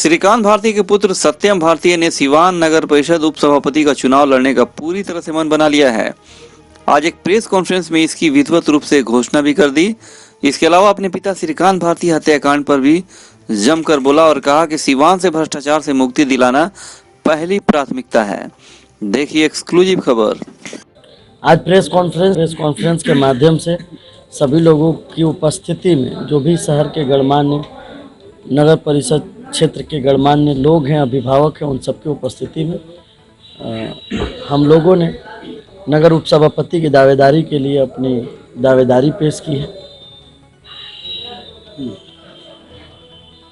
श्रीकांत भारती के पुत्र सत्यम भारतीय ने सिवान नगर परिषद उप सभापति का चुनाव लड़ने का पूरी तरह से मन बना लिया है। आज एक प्रेस कॉन्फ्रेंस में इसकी विधिवत रूप से घोषणा भी कर दी। इसके अलावा अपने पिता श्रीकांत भारती हत्याकांड पर भी जमकर बोला और कहा कि सिवान से भ्रष्टाचार से मुक्ति दिलाना पहली प्राथमिकता है। देखिए एक्सक्लूसिव खबर। आज प्रेस कॉन्फ्रेंस के माध्यम से सभी लोगों की उपस्थिति में जो भी शहर के गणमान्य नगर परिषद क्षेत्र के गणमान्य लोग हैं, अभिभावक हैं, उन सबकी उपस्थिति में हम लोगों ने नगर उपसभापति की दावेदारी के लिए अपनी दावेदारी पेश की है।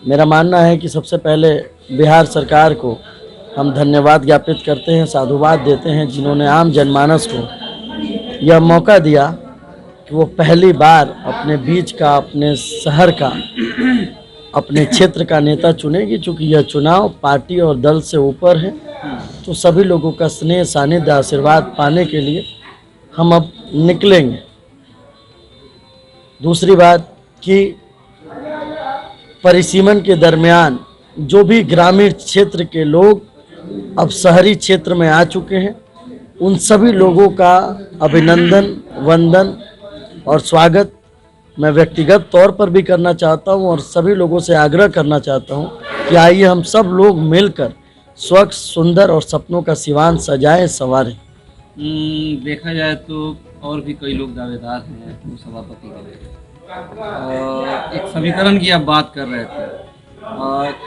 मेरा मानना है कि सबसे पहले बिहार सरकार को हम धन्यवाद ज्ञापित करते हैं, साधुवाद देते हैं, जिन्होंने आम जनमानस को यह मौका दिया कि वो पहली बार अपने बीच का, अपने शहर का, अपने क्षेत्र का नेता चुनेगी। चूँकि यह चुनाव पार्टी और दल से ऊपर है, तो सभी लोगों का स्नेह, सानिध्य, आशीर्वाद पाने के लिए हम अब निकलेंगे। दूसरी बात कि परिसीमन के दरमियान जो भी ग्रामीण क्षेत्र के लोग अब शहरी क्षेत्र में आ चुके हैं, उन सभी लोगों का अभिनंदन, वंदन और स्वागत मैं व्यक्तिगत तौर पर भी करना चाहता हूं और सभी लोगों से आग्रह करना चाहता हूं कि आइए हम सब लोग मिलकर स्वच्छ, सुंदर और सपनों का सिवान सजाएं, संवारें। देखा जाए तो और भी कई लोग दावेदार हैं सभापति के लिए। एक समीकरण की आप बात कर रहे थे,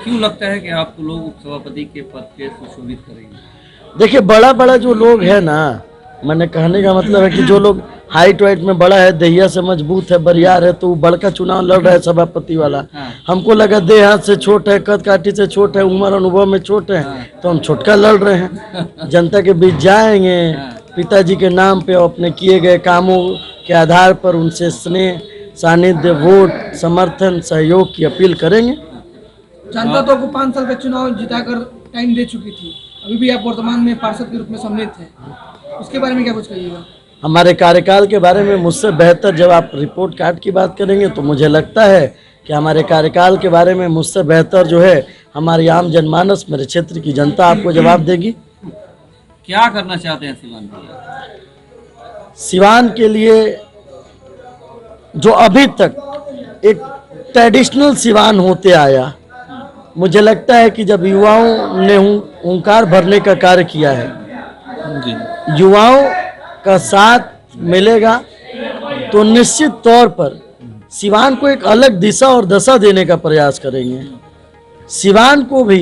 क्यों लगता है कि आपको लोग उपसभापति के पद पे सुशोभित करेंगे? देखिए, बड़ा जो लोग हैं ना, मैंने कहने का मतलब है कि जो लोग हाइट वाइट में बड़ा है, दहिया से मजबूत है, बरियार है, तो वो बड़का चुनाव लड़ रहा है सभापति वाला। हमको लगा देह हाथ से छोट है, कद काठी से छोट है, उम्र अनुभव में छोट है, तो हम छोटका लड़ रहे हैं। जनता के बीच जाएंगे, पिताजी के नाम पे अपने किए गए कामों के आधार पर उनसे स्नेह, सानिध्य, वोट, समर्थन, सहयोग की अपील करेंगे। जनता तो आपको 5 साल का चुनाव जिताकर टाइम दे चुकी थी, अभी भी आप वर्तमान में पार्षद के रूप में सम्मिलित हैं, उसके बारे में क्या कुछ कहिएगा? हमारे कार्यकाल के बारे में मुझसे बेहतर जब आप रिपोर्ट कार्ड की बात करेंगे तो मुझे लगता है कि हमारे कार्यकाल के बारे में मुझसे बेहतर जो है हमारी आम जनमानस, मेरे क्षेत्र की जनता आपको जवाब देगी। क्या करना चाहते हैं सिवान के लिए? सिवान के लिए जो अभी तक एक ट्रेडिशनल सिवान होते आया, मुझे लगता है कि जब युवाओं ने हुंकार भरने का कार्य किया है, युवाओं का साथ मिलेगा तो निश्चित तौर पर सिवान को एक अलग दिशा और दशा देने का प्रयास करेंगे। सिवान को भी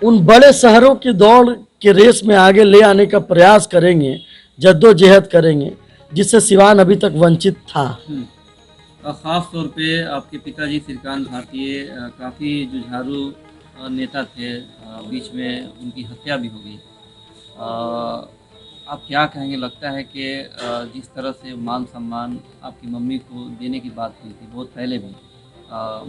उन बड़े शहरों की दौड़ के रेस में आगे ले आने का प्रयास करेंगे, जद्दोजहद करेंगे, जिससे सिवान अभी तक वंचित था। खास तौर पे आपके पिताजी श्रीकांत भारतीय काफ़ी जुझारू नेता थे, बीच में उनकी हत्या भी हो गई। आप क्या कहेंगे? लगता है कि जिस तरह से मान सम्मान आपकी मम्मी को देने की बात हुई थी, बहुत पहले भी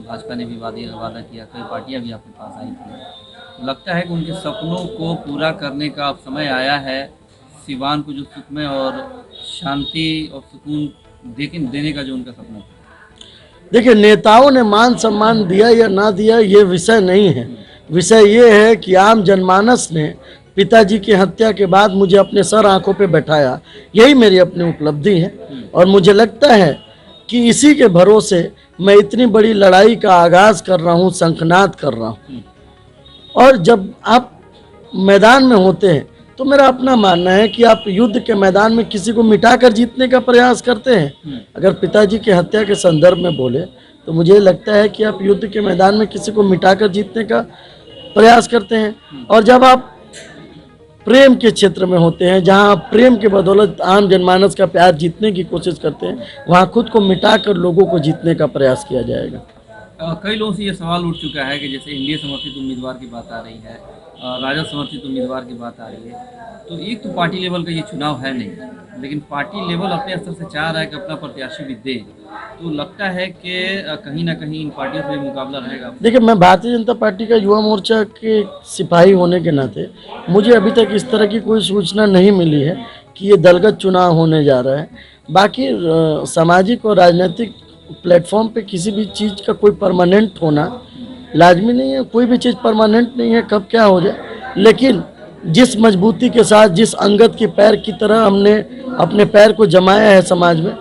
भाजपा ने भी वादा किया, कई पार्टियां भी आपके पास आई थी, लगता है कि उनके सपनों को पूरा करने का अब समय आया है। सिवान को जो सुखमय और शांति और सुकून देने का जो उनका सपना था। देखिए, नेताओं ने मान सम्मान दिया या ना दिया ये विषय नहीं है। विषय ये है कि आम जनमानस ने पिताजी की हत्या के बाद मुझे अपने सर आंखों पे बैठाया, यही मेरी अपनी उपलब्धि है। और मुझे लगता है कि इसी के भरोसे मैं इतनी बड़ी लड़ाई का आगाज़ कर रहा हूँ, शंखनाद कर रहा हूँ। और जब आप मैदान में होते हैं तो मेरा अपना मानना है कि आप युद्ध के मैदान में किसी को मिटाकर जीतने का प्रयास करते हैं। अगर पिताजी की हत्या के संदर्भ में बोले तो मुझे लगता है कि आप युद्ध के मैदान में किसी को मिटाकर जीतने का प्रयास करते हैं। और जब आप प्रेम के क्षेत्र में होते हैं, जहां आप प्रेम के बदौलत आम जनमानस का प्यार जीतने की कोशिश करते हैं, वहां खुद को मिटाकर लोगों को जीतने का प्रयास किया जाएगा। कई लोगों से ये सवाल उठ चुका है कि जैसे एनडीए समर्थित उम्मीदवार की बात आ रही है, राजद समर्थित उम्मीदवार की बात आ रही है, तो एक तो पार्टी लेवल का ये चुनाव है नहीं, लेकिन पार्टी लेवल अपने स्तर से चाह रहा है कि अपना प्रत्याशी भी दे, तो लगता है कि कहीं ना कहीं इन पार्टियों से मुकाबला रहेगा। देखिए, मैं भारतीय जनता पार्टी का युवा मोर्चा के सिपाही होने के नाते मुझे अभी तक इस तरह की कोई सूचना नहीं मिली है कि ये दलगत चुनाव होने जा रहा है। बाकी सामाजिक और राजनीतिक प्लेटफॉर्म पे किसी भी चीज़ का कोई परमानेंट होना लाजमी नहीं है, कोई भी चीज़ परमानेंट नहीं है, कब क्या हो जाए। लेकिन जिस मजबूती के साथ, जिस अंगद के पैर की तरह हमने अपने पैर को जमाया है समाज में,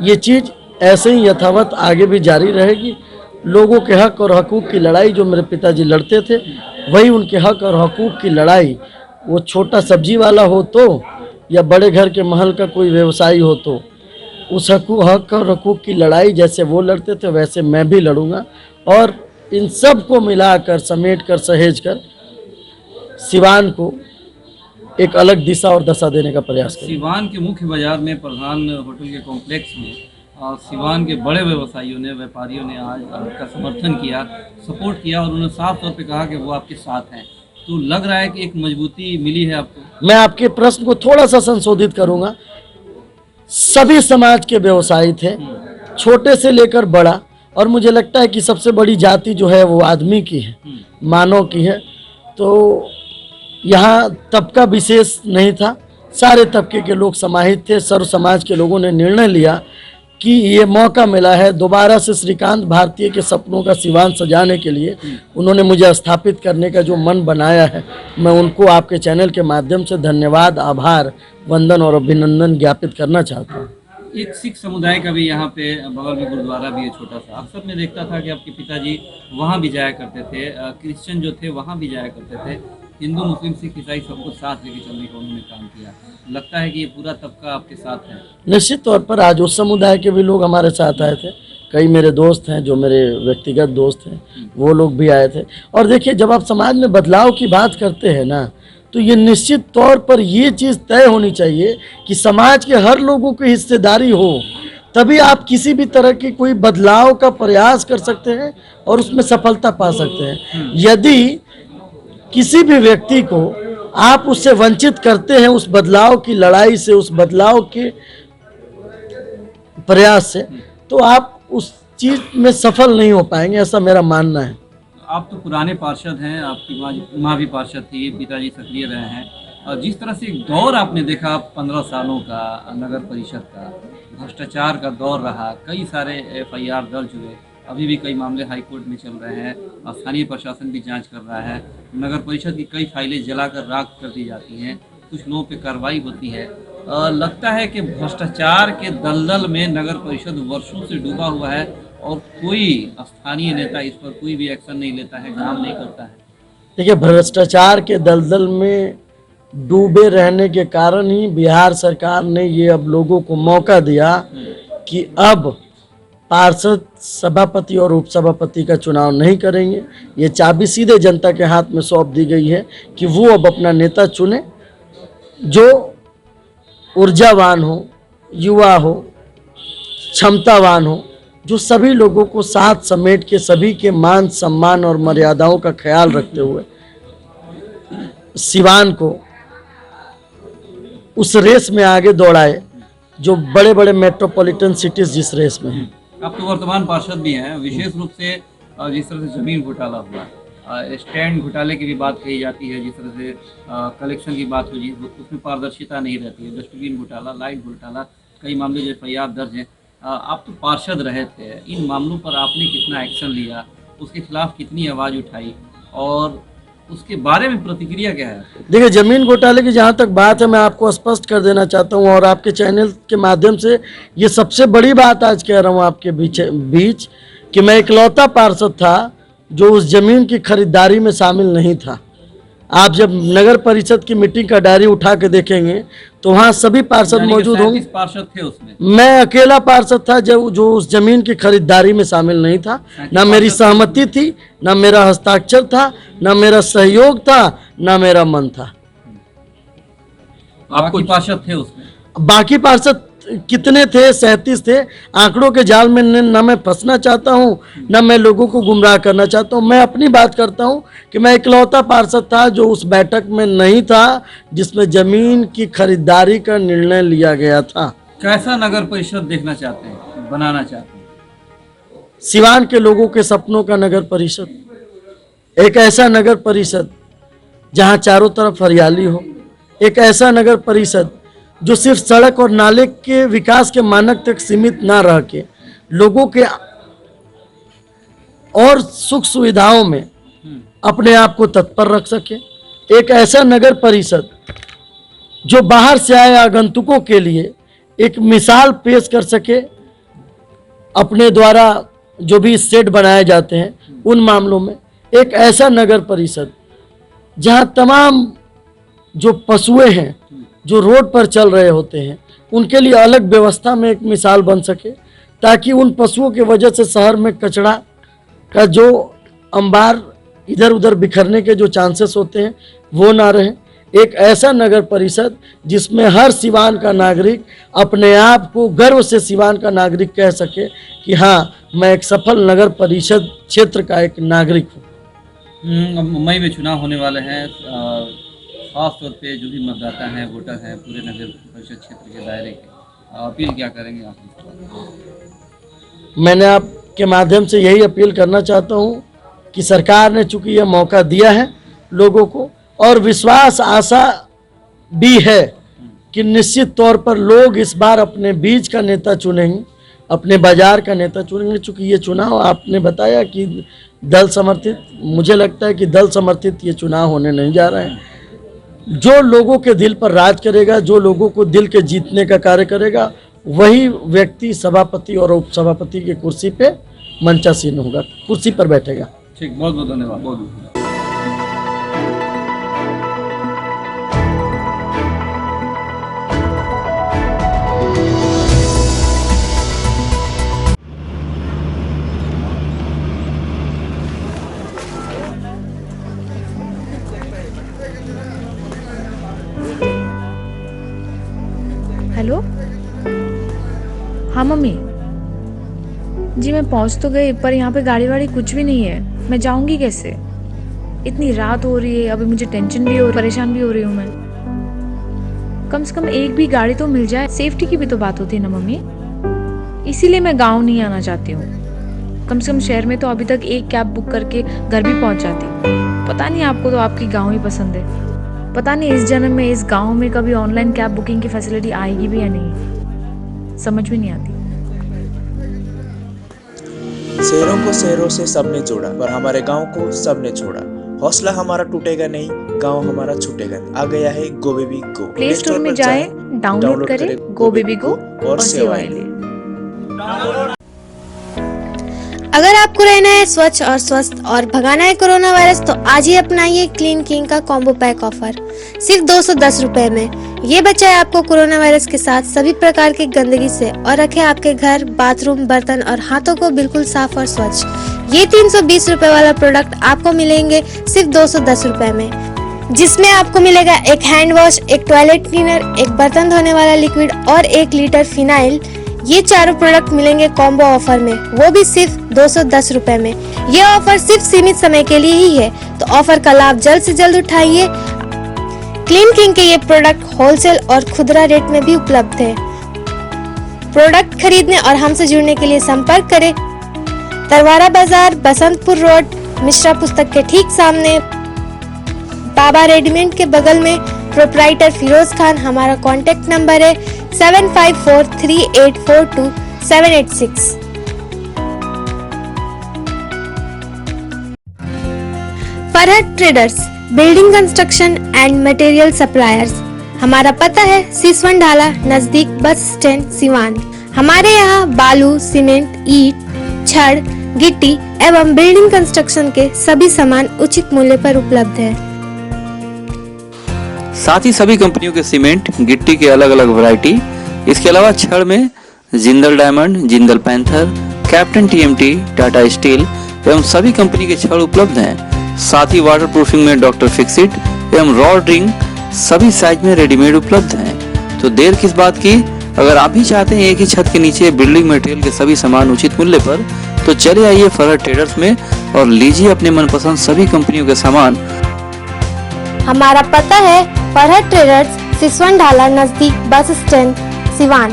ये चीज़ ऐसे ही यथावत आगे भी जारी रहेगी। लोगों के हक और हकूक़ की लड़ाई जो मेरे पिताजी लड़ते थे, वही उनके हक और हकूक़ की लड़ाई, वो छोटा सब्जी वाला हो तो या बड़े घर के महल का कोई व्यवसायी हो तो, उस हक और हकूक़ की लड़ाई जैसे वो लड़ते थे वैसे मैं भी लड़ूंगा। और इन सब को मिलाकर, समेट कर, सहेज कर सिवान को एक अलग दिशा और दशा देने का प्रयास करें। सिवान के मुख्य बाजार में प्रधान होटल के कॉम्प्लेक्स में सिवान के बड़े व्यवसायियों ने, व्यापारियों ने आज आपका समर्थन किया, सपोर्ट किया और उन्होंने साफ तौर पे कहा कि वो आपके साथ हैं। तो लग रहा है कि एक मजबूती मिली है आपको। मैं आपके प्रश्न को थोड़ा सा संशोधित करूंगा। सभी समाज के व्यवसायी थे, छोटे से लेकर बड़ा, और मुझे लगता है कि सबसे बड़ी जाति जो है वो आदमी की है, मानव की है। तो यहाँ तबका विशेष नहीं था, सारे तबके के लोग समाहित थे। सर्व समाज के लोगों ने निर्णय लिया कि ये मौका मिला है दोबारा से श्रीकांत भारतीय के सपनों का सिवान सजाने के लिए। उन्होंने मुझे स्थापित करने का जो मन बनाया है, मैं उनको आपके चैनल के माध्यम से धन्यवाद, आभार, वंदन और अभिनंदन ज्ञापित करना चाहता हूँ। एक सिख समुदाय का भी यहाँ पे बगल में गुरुद्वारा भी है छोटा सा। अक्सर मैं देखता था कि आपके पिताजी वहाँ भी जाया करते थे, क्रिश्चियन जो थे वहाँ भी जाया करते थे, हिंदू मुस्लिम सिख ईसाई सबको साथ लेके चलने का उन्होंने काम किया। लगता है कि ये पूरा तबका आपके साथ है। निश्चित तौर पर आज उस समुदाय के भी लोग हमारे साथ आए थे। कई मेरे दोस्त हैं जो मेरे व्यक्तिगत दोस्त हैं, वो लोग भी आए थे। और देखिए, जब आप समाज में बदलाव की बात करते हैं ना, तो ये निश्चित तौर पर ये चीज़ तय होनी चाहिए कि समाज के हर लोगों की हिस्सेदारी हो, तभी आप किसी भी तरह की कोई बदलाव का प्रयास कर सकते हैं और उसमें सफलता पा सकते हैं। यदि किसी भी व्यक्ति को आप उससे वंचित करते हैं, उस बदलाव की लड़ाई से, उस बदलाव के प्रयास से, तो आप उस चीज़ में सफल नहीं हो पाएंगे, ऐसा मेरा मानना है। आप तो पुराने पार्षद हैं, आपकी माँ भी पार्षद थी, पिताजी सक्रिय रहे हैं, और जिस तरह से एक दौर आपने देखा 15 सालों का नगर परिषद का, भ्रष्टाचार का दौर रहा, कई सारे FIR दर्ज हुए, अभी भी कई मामले हाईकोर्ट में चल रहे हैं, स्थानीय प्रशासन भी जांच कर रहा है, नगर परिषद की कई फाइलें जलाकर राख कर दी जाती हैं, कुछ लोगों पे कार्रवाई होती है। लगता है कि भ्रष्टाचार के दलदल में नगर परिषद वर्षों से डूबा हुआ है और कोई स्थानीय नेता इस पर कोई भी एक्शन नहीं लेता है, काम नहीं करता है। देखिए, भ्रष्टाचार के दलदल में डूबे रहने के कारण ही बिहार सरकार ने ये अब लोगों को मौका दिया कि अब पार्षद, सभापति और उपसभापति का चुनाव नहीं करेंगे। ये चाबी सीधे जनता के हाथ में सौंप दी गई है कि वो अब अपना नेता चुने जो ऊर्जावान हो, युवा हो, क्षमतावान हो, जो सभी लोगों को साथ समेट के सभी के मान सम्मान और मर्यादाओं का ख्याल रखते हुए सिवान को उस रेस में आगे दौड़ाए जो बड़े बड़े मेट्रोपॉलिटन सिटीज जिस रेस में हैं। आप तो वर्तमान पार्षद भी हैं। विशेष रूप से जिस तरह से जमीन घोटाला हुआ, स्टैंड घोटाले की भी बात कही जाती है, जिस तरह से कलेक्शन की बात हुई, उसमें पारदर्शिता नहीं रहती है, डस्टबिन घोटाला, लाइट घोटाला, कई मामले जो FIR दर्ज हैं। आप तो पार्षद रहे थे, इन मामलों पर आपने कितना एक्शन लिया, उसके खिलाफ कितनी आवाज़ उठाई और उसके बारे में प्रतिक्रिया क्या है? देखिए, जमीन घोटाले की जहाँ तक बात है, मैं आपको स्पष्ट कर देना चाहता हूँ और आपके चैनल के माध्यम से ये सबसे बड़ी बात आज कह रहा हूँ आपके बीच कि मैं इकलौता पार्षद था जो उस जमीन की खरीदारी में शामिल नहीं था। आप जब नगर परिषद की मीटिंग का डायरी उठा के देखेंगे तो वहाँ सभी पार्षद मौजूद होंगे। पार्षद थे उसमें, मैं अकेला पार्षद था जो उस जमीन की खरीदारी में शामिल नहीं था। ना मेरी सहमति थी, ना मेरा हस्ताक्षर था, ना मेरा सहयोग था, ना मेरा मन था। आपको पार्षद थे उसमें? बाकी पार्षद कितने थे? 37 थे। आंकड़ों के जाल में न मैं फंसना चाहता हूँ, न मैं लोगों को गुमराह करना चाहता हूँ। मैं अपनी बात करता हूँ कि मैं इकलौता पार्षद था जो उस बैठक में नहीं था जिसमें जमीन की खरीदारी का निर्णय लिया गया था। कैसा नगर परिषद देखना चाहते हैं, बनाना चाहते हैं? सिवान के लोगों के सपनों का नगर परिषद, एक ऐसा नगर परिषद जहाँ चारों तरफ हरियाली हो, एक ऐसा नगर परिषद जो सिर्फ सड़क और नाले के विकास के मानक तक सीमित ना रह के लोगों के और सुख सुविधाओं में अपने आप को तत्पर रख सके। एक ऐसा नगर परिषद जो बाहर से आए आगंतुकों के लिए एक मिसाल पेश कर सके, अपने द्वारा जो भी शेड बनाए जाते हैं उन मामलों में। एक ऐसा नगर परिषद जहां तमाम जो पशुएं हैं जो रोड पर चल रहे होते हैं उनके लिए अलग व्यवस्था में एक मिसाल बन सके, ताकि उन पशुओं की वजह से शहर में कचरा का जो अंबार इधर उधर बिखरने के जो चांसेस होते हैं वो ना रहे। एक ऐसा नगर परिषद जिसमें हर सिवान का नागरिक अपने आप को गर्व से सिवान का नागरिक कह सके कि हाँ, मैं एक सफल नगर परिषद क्षेत्र का एक नागरिक हूँ। अब मई में चुनाव होने वाले हैं, खास तौर पे जो भी मतदाता हैं, वोटर हैं, पूरे नगर परिषद क्षेत्र के दायरे के, अपील क्या करेंगे आप? मैंने आपके माध्यम से यही अपील करना चाहता हूँ कि सरकार ने चूंकि यह मौका दिया है लोगों को, और विश्वास आशा भी है कि निश्चित तौर पर लोग इस बार अपने बीच का नेता चुनेंगे, अपने बाजार का नेता चुनेंगे। चूंकि ये चुनाव आपने बताया कि दल समर्थित, मुझे लगता है कि दल समर्थित ये चुनाव होने नहीं जा रहे हैं। जो लोगों के दिल पर राज करेगा, जो लोगों को दिल के जीतने का कार्य करेगा, वही व्यक्ति सभापति और उपसभापति की कुर्सी पे मंचासीन होगा, कुर्सी पर बैठेगा। ठीक, बहुत बहुत धन्यवाद। बहुत बहुत हेलो, हाँ मम्मी जी, मैं पहुंच तो गई पर यहाँ पे गाड़ी वाड़ी कुछ भी नहीं है। मैं जाऊंगी कैसे? इतनी रात हो रही है, अभी मुझे टेंशन भी हो, परेशान भी हो रही हूँ मैं। कम से कम एक भी गाड़ी तो मिल जाए, सेफ्टी की भी तो बात होती है ना मम्मी। इसीलिए मैं गाँव नहीं आना चाहती हूँ। कम से कम शहर में तो अभी तक एक कैब बुक करके घर भी पहुँच जाती। पता नहीं, आपको तो आपकी गाँव ही पसंद है। पता नहीं इस जन्म में इस गांव में कभी ऑनलाइन कैब बुकिंग की फैसिलिटी आएगी भी या नहीं, समझ में नहीं आती। शहरों को शहरों से सबने जोड़ा, पर हमारे गांव को सबने छोड़ा। हौसला हमारा टूटेगा नहीं, गांव हमारा छूटेगा नहीं। आ गया है गो बेबी गो। प्ले स्टोर में जाए, डाउनलोड करें गो बेबी गो और सेवाएं लें। अगर आपको रहना है स्वच्छ और स्वस्थ और भगाना है कोरोना वायरस, तो आज ही अपनाइए क्लीन किंग का कॉम्बो पैक ऑफर सिर्फ 210 रुपए में। ये बचाए आपको कोरोना वायरस के साथ सभी प्रकार की गंदगी से और रखे आपके घर, बाथरूम, बर्तन और हाथों को बिल्कुल साफ और स्वच्छ। ये 320 रुपए वाला प्रोडक्ट आपको मिलेंगे सिर्फ 210 रुपए में, जिसमें आपको मिलेगा एक हैंड वॉश, एक टॉयलेट क्लीनर, एक बर्तन धोने वाला लिक्विड और 1 लीटर फिनाइल। ये चारों प्रोडक्ट मिलेंगे कॉम्बो ऑफर में, वो भी सिर्फ 210 रुपए में। ये ऑफर सिर्फ सीमित समय के लिए ही है, तो ऑफर का लाभ जल्द से जल्द उठाइए। क्लीन किंग के ये प्रोडक्ट होलसेल और खुदरा रेट में भी उपलब्ध है। प्रोडक्ट खरीदने और हमसे जुड़ने के लिए संपर्क करें तरवारा बाजार, बसंतपुर रोड, मिश्रा पुस्तक के ठीक सामने, बाबा रेडीमेड के बगल में, प्रोप्राइटर फिरोज खान। हमारा कॉन्टेक्ट नंबर है 7543842786। Farhat traders, building construction and material suppliers. हमारा पता है सिसवन ढाला, नजदीक बस स्टैंड, सिवान। हमारे यहाँ बालू, सीमेंट, ईट, छड़, गिट्टी एवं बिल्डिंग कंस्ट्रक्शन के सभी सामान उचित मूल्य पर उपलब्ध है। साथ ही सभी कंपनियों के सीमेंट, गिट्टी के अलग अलग वैरायटी, इसके अलावा छड़ में Jindal diamond, Jindal panther, captain TMT, Tata steel एवं सभी कंपनी के छड़ उपलब्ध हैं। साथ ही वाटर प्रूफिंग में डॉक्टर फिक्सिट एवं रॉड रिंग सभी साइज में रेडीमेड उपलब्ध हैं। तो देर किस बात की, अगर आप भी चाहते हैं एक ही छत के नीचे बिल्डिंग मटेरियल के सभी सामान उचित मूल्य पर, तो चले आइए फरहत ट्रेडर्स में और लीजिए अपने मनपसंद सभी कंपनियों के सामान। हमारा पता है फरहत ट्रेडर्स, सिसवन ढाला, नजदीक बस स्टैंड, सिवान।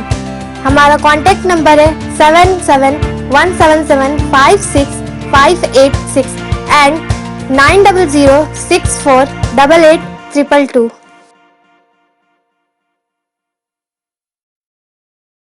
हमारा कॉन्टेक्ट नंबर है 7717756586 एंड 9006488822।